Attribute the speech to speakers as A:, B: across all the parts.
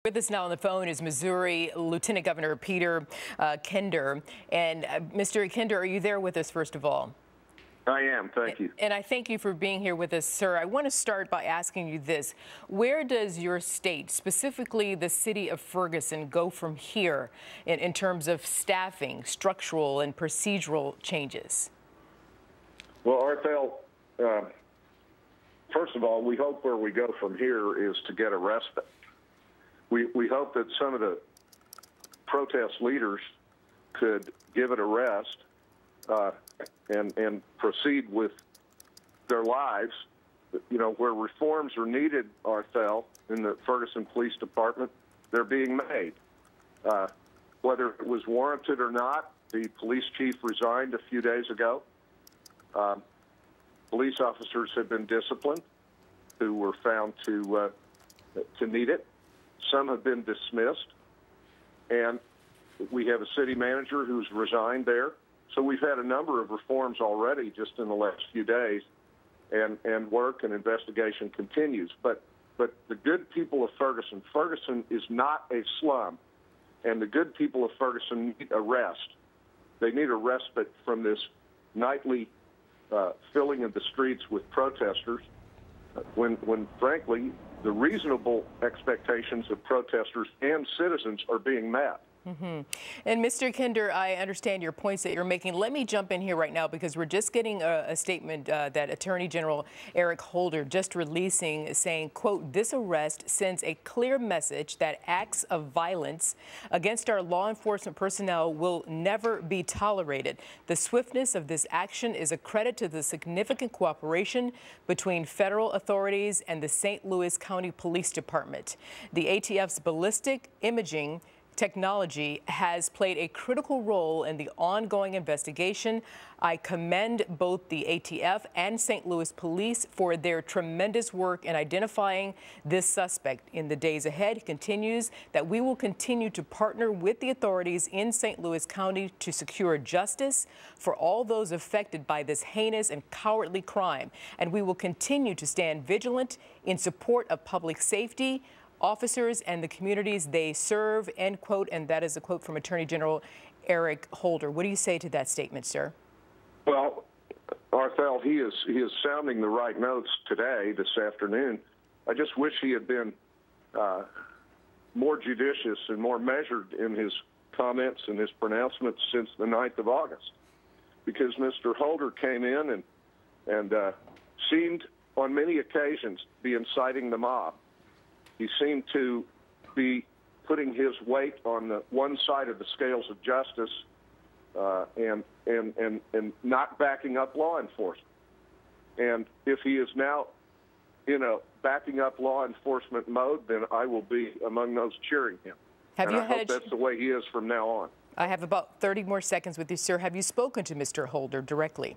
A: With us now on the phone is Missouri Lieutenant Governor Peter Kinder. And Mr. Kinder, are you there with us, first of all?
B: I am, thank you.
A: And I thank you for being here with us, sir. I want to start by asking you this. Where does your state, specifically the city of Ferguson, go from here in terms of staffing, structural and procedural changes?
B: Well, Arthel, first of all, we hope where we go from here is to get a respite. We hope that some of the protest leaders could give it a rest and proceed with their lives. You know, where reforms are needed, Arthel, in the Ferguson Police Department, they're being made. Whether it was warranted or not, the police chief resigned a few days ago. Police officers have been disciplined who were found to need it. Some have been dismissed, and we have a city manager who's resigned there. So we've had a number of reforms already just in the last few days, and work and investigation continues. But the good people of Ferguson is not a slum, and the good people of Ferguson need a rest. They need a respite from this nightly filling of the streets with protesters, when frankly, the reasonable expectations of protesters and citizens are being met.
A: And Mr. Kinder, I understand your points that you're making. Let me jump in here right now because we're just getting a statement that Attorney General Eric Holder just releasing saying, quote, "This arrest sends a clear message that acts of violence against our law enforcement personnel will never be tolerated. The swiftness of this action is a credit to the significant cooperation between federal authorities and the St. Louis County Police Department. The ATF's ballistic imaging technology has played a critical role in the ongoing investigation. I commend both the ATF and St. Louis Police for their tremendous work in identifying this suspect. In the days ahead, he continues that we will continue to partner with the authorities in St. Louis County to secure justice for all those affected by this heinous and cowardly crime. And we will continue to stand vigilant in support of public safety, officers, and the communities they serve," end quote. And that is a quote from Attorney General Eric Holder. What do you say to that statement, sir?
B: Well, Arthel, he is sounding the right notes today, this afternoon. I just wish he had been more judicious and more measured in his comments and his pronouncements since the 9th of August. Because Mr. Holder came in and seemed on many occasions to be inciting the mob. He seemed to be putting his weight on the one side of the scales of justice and not backing up law enforcement. And if he is now in a backing up law enforcement mode, then I will be among those cheering him. I hope that's the way he is from now on.
A: I have about 30 more seconds with you, sir. Have you spoken to Mr. Holder directly?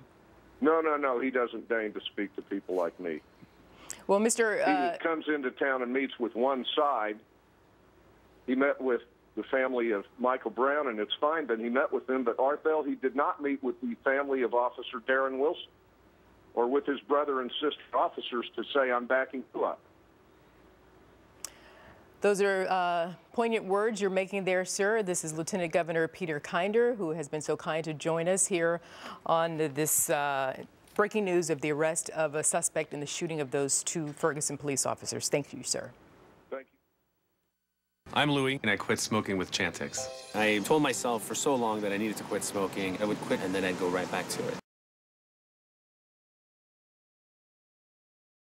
B: No. He doesn't deign to speak to people like me.
A: Well, Mr.
B: He comes into town and meets with one side. He met with the family of Michael Brown, and it's fine, but he met with them. But Arthel, he did not meet with the family of Officer Darren Wilson or with his brother and sister officers to say, "I'm backing you up."
A: Those are poignant words you're making there, sir. This is Lieutenant Governor Peter Kinder, who has been so kind to join us here on this breaking news of the arrest of a suspect in the shooting of those two Ferguson police officers. Thank you, sir.
B: Thank you.
C: I'm Louie, and I quit smoking with Chantix.
D: I told myself for so long that I needed to quit smoking. I would quit, and then I'd go right back to it.